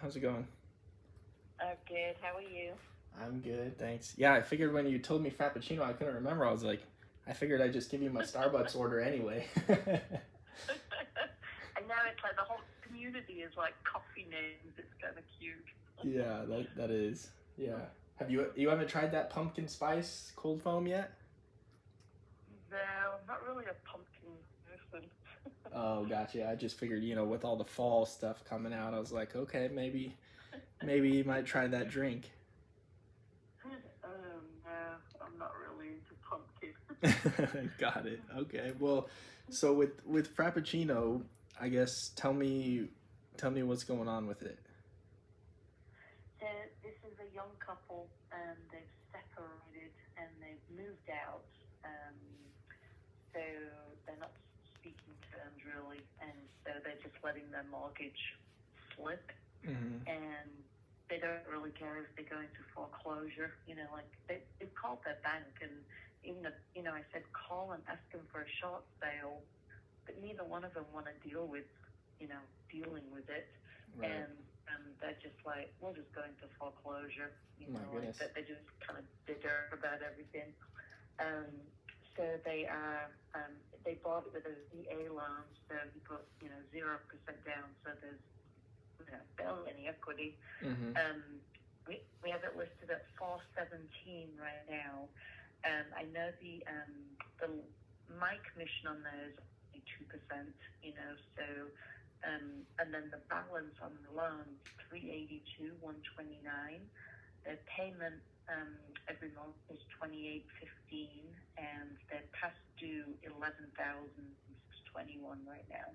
How's it going? Good. How are you? I'm good, thanks. Yeah, I figured when you told me Frappuccino, I couldn't remember. I was like, I figured I'd just give you my Starbucks order anyway. I know it's like the whole community is like coffee names. It's kind of cute. Yeah, that is. Yeah. You haven't tried that pumpkin spice cold foam yet? No, I'm not really a pumpkin person. Oh, gotcha. I just figured, with all the fall stuff coming out, I was like, okay, maybe you might try that drink. No, I'm not really into pumpkin. Got it. Okay. Well, so with Frappuccino, I guess tell me what's going on with it. So this is a young couple, and they've separated and they've moved out. Um, so they're not speaking terms really, and so they're just letting their mortgage slip. Mm-hmm. And they don't really care if they go into foreclosure. Like they've called their bank, and even if, I said call and ask them for a short sale, but neither one of them want to deal with, dealing with it. Right. And they're just like, we'll just go into foreclosure. My Like goodness. that they're just kind of bitter about everything. Um, so they bought it with a VA loan, so you put 0% down, so there's barely any equity. Mm-hmm. We have it listed at 417 right now. I know the my commission on there is only 2%. So and then the balance on the loan is 382 129. Their payment every month is 28.15, and they're past due 11,621 right now.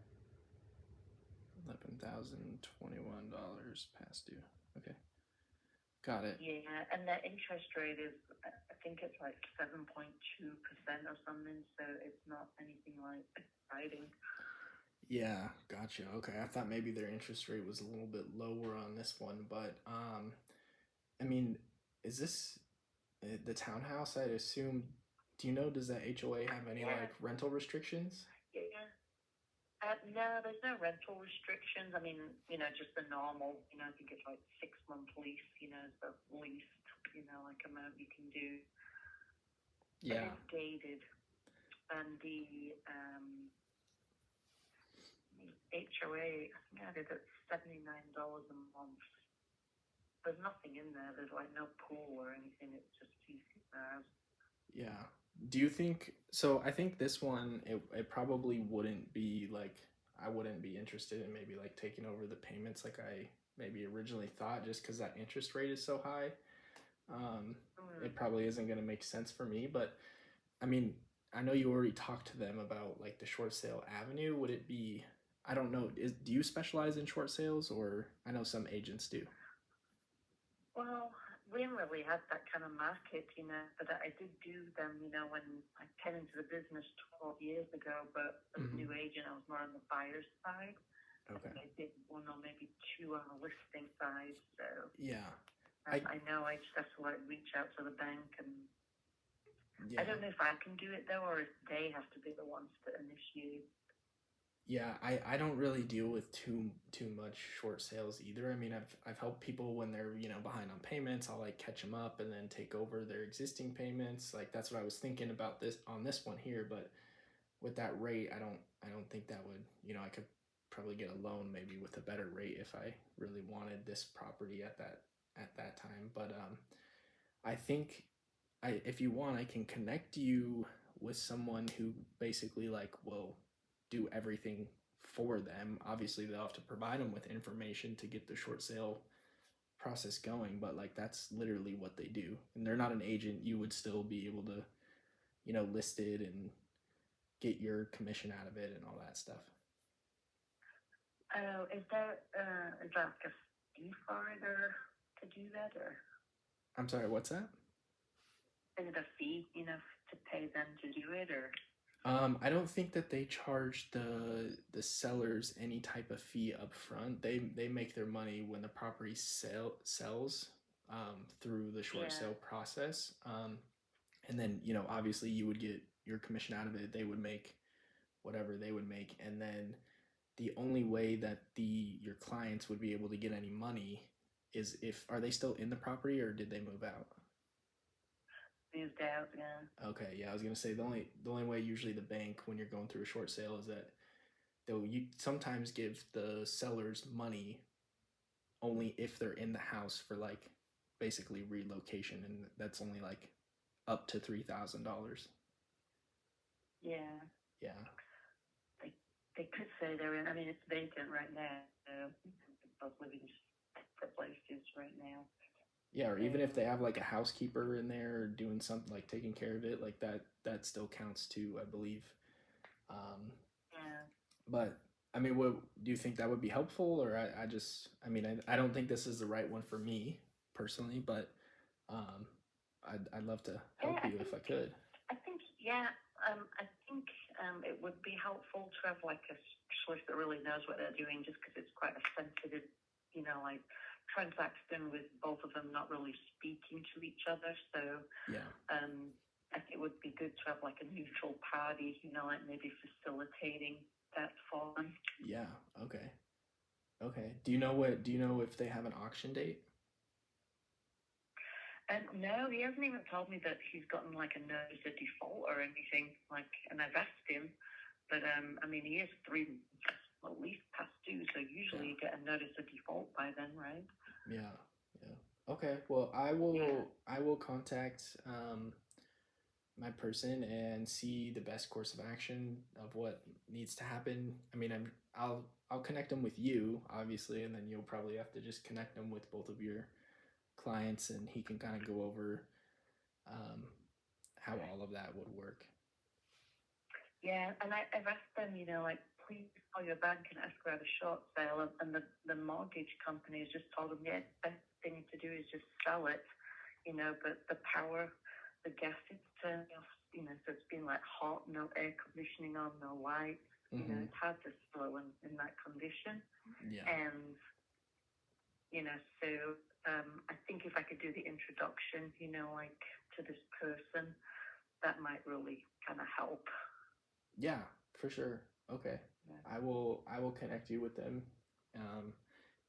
$11,021 past due. Okay, got it. Yeah, and their interest rate is, I think it's like 7.2% or something, so it's not anything like exciting. Yeah, gotcha. Okay, I thought maybe their interest rate was a little bit lower on this one, but I mean, is this the townhouse? I'd assume. Do you know? Does that HOA have any Yeah, like rental restrictions? yeah. No, there's no rental restrictions. I mean, just the normal, I think it's like 6 month lease, is the least, like amount you can do. And Yeah. it's gated. And the HOA, I think I did it $79 a month. There's nothing in there. There's like no pool or anything. It's just CC bars. Yeah. Do you think so? I think this one it probably wouldn't be like I wouldn't be interested in maybe like taking over the payments like I maybe originally thought just because that interest rate is so high. Um, Mm. it probably isn't going to make sense for me, but I mean, I know you already talked to them about like the short sale avenue. Would it be, I don't know, do you specialize in short sales or I know some agents do? Well, we didn't really have that kind of market, but I did do them, when I came into the business 12 years ago. But as a Mm-hmm. new agent, I was more on the buyer's side. Okay. And I did one or maybe two on the listing side. So Yeah. I I know I just have to like reach out to the bank, and I yeah. don't know if I can do it though, or if they have to be the ones to initiate. Yeah, I don't really deal with too much short sales either. I mean, I've helped people when they're, behind on payments. I'll like catch them up and then take over their existing payments. Like that's what I was thinking about this on this one here, but with that rate, I don't think that would, I could probably get a loan maybe with a better rate if I really wanted this property at that time. But I think if you want, I can connect you with someone who basically like will do everything for them. Obviously, they'll have to provide them with information to get the short sale process going, but like that's literally what they do. And they're not an agent. You would still be able to, list it and get your commission out of it and all that stuff. Oh, is there like a fee for it or to do that, or I'm sorry, what's that? is it a fee, to pay them to do it, or? I don't think that they charge the sellers any type of fee up front. They make their money when the property sells through the short Yeah. sale process. And then obviously you would get your commission out of it. They would make whatever they would make, and then the only way that your clients would be able to get any money is if are they still in the property or did they move out? Moved out, yeah. Okay, yeah, I was gonna say the only way usually the bank when you're going through a short sale is that they'll you sometimes give the sellers money only if they're in the house for like basically relocation, and that's only like up to $3,000. Yeah. Yeah, They they could say they're in. I mean, it's vacant right now. So both living separate places right now. yeah, or So even if they have like a housekeeper in there doing something like taking care of it, like that still counts too, I believe. Um, yeah. but I mean, what do you think that would be helpful? Or I just, I mean, I don't think this is the right one for me personally, but um, I'd love to Yeah, help you if I could. yeah, I think it would be helpful to have like a specialist that really knows what they're doing, just because it's quite a sensitive, like transaction with both of them not really speaking to each other. So Yeah, I think it would be good to have like a neutral party, like maybe facilitating that for them. yeah, okay, okay. Do you know if they have an auction date? And no, he hasn't even told me that he's gotten like a notice of default or anything. Like, and I've asked him, but I mean, he is 3 months at least past due, so Yeah, usually you get a notice of default by then, right? yeah, yeah. Okay, well, I Yeah. will I will contact my person and see the best course of action of what needs to happen. I mean, I'll connect them with you, obviously, and then you'll probably have to just connect them with both of your clients, and he can kind of go over um, how all of that would work. Yeah, and I've asked them, like, please call your bank and ask about a short sale, and the mortgage company has just told them, yeah, the best thing to do is just sell it, but the power, the gas is turned off, so it's been like hot, no air conditioning on, no lights, Mm-hmm. it's hard to slow in that condition. Yeah, And, so I think if I could do the introduction, like to this person, that might really kind of help. yeah, for sure. Okay, Yeah. I will connect you with them, um,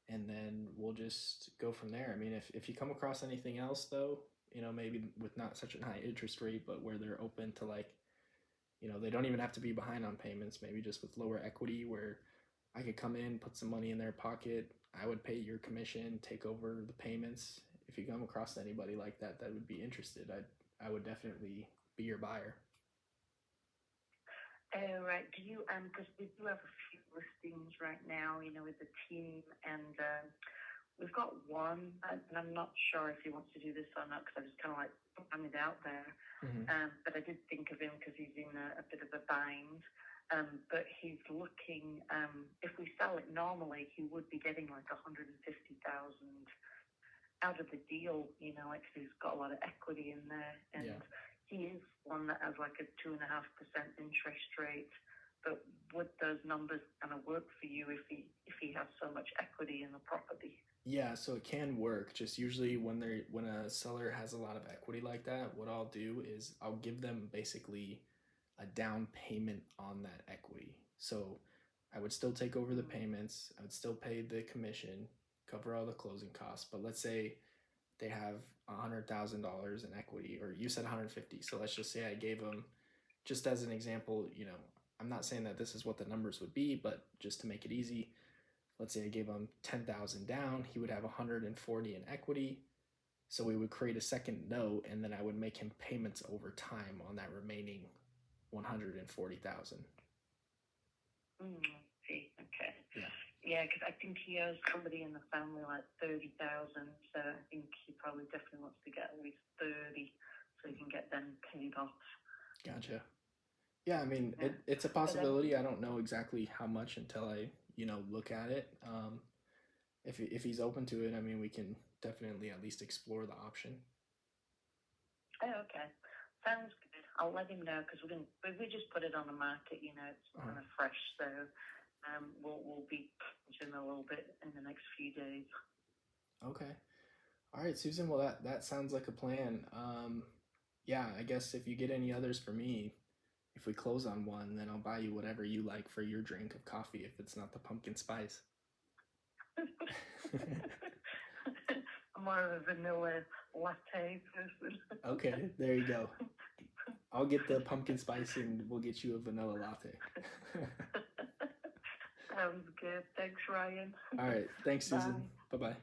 and then we'll just go from there. I mean, if you come across anything else though, maybe with not such a high interest rate, but where they're open to like, they don't even have to be behind on payments, maybe just with lower equity where I could come in, put some money in their pocket, I would pay your commission, take over the payments. If you come across anybody like that that would be interested, I would definitely be your buyer. Oh, right. Do you, because we do have a few listings right now, with the team, and we've got one, and I'm not sure if he wants to do this or not, because I just kind of like putting it out there. Mm-hmm. But I did think of him because he's in a bit of a bind. But he's looking, if we sell it normally, he would be getting like 150,000 out of the deal, like 'cause he's got a lot of equity in there, Yeah. and he is one that has like a 2.5% interest rate. But would those numbers kind of work for you if he has so much equity in the property? Yeah, so it can work. Just usually when a seller has a lot of equity like that, what I'll do is I'll give them basically a down payment on that equity. So I would still take over the Mm. payments, I would still pay the commission, cover all the closing costs. But let's say they have $100,000 in equity, or you said 150. So let's just say I gave them, just as an example, I'm not saying that this is what the numbers would be, but just to make it easy, let's say I gave him 10,000 down, he would have 140 in equity. So we would create a second note, and then I would make him payments over time on that remaining 140,000. See, okay. Yeah. Yeah, because I think he owes somebody in the family like 30,000, so I think he probably definitely wants to get at least 30 so he can get them paid off. Gotcha. Yeah, I mean, Yeah. it's a But possibility. I don't know exactly how much until I, look at it. If he's open to it, I mean, we can definitely at least explore the option. okay, sounds good. I'll let him know because we just put it on the market. It's Uh-huh. kind of fresh, so we'll be touching a little bit in the next few days. Okay. All right, Susan. Well, that sounds like a plan. Yeah, I guess if you get any others for me, if we close on one, then I'll buy you whatever you like for your drink of coffee if it's not the pumpkin spice. I'm more of a vanilla latte person. Okay, there you go. I'll get the pumpkin spice and we'll get you a vanilla latte. Sounds good. Thanks, Ryan. All right. Thanks, Susan. Bye-bye.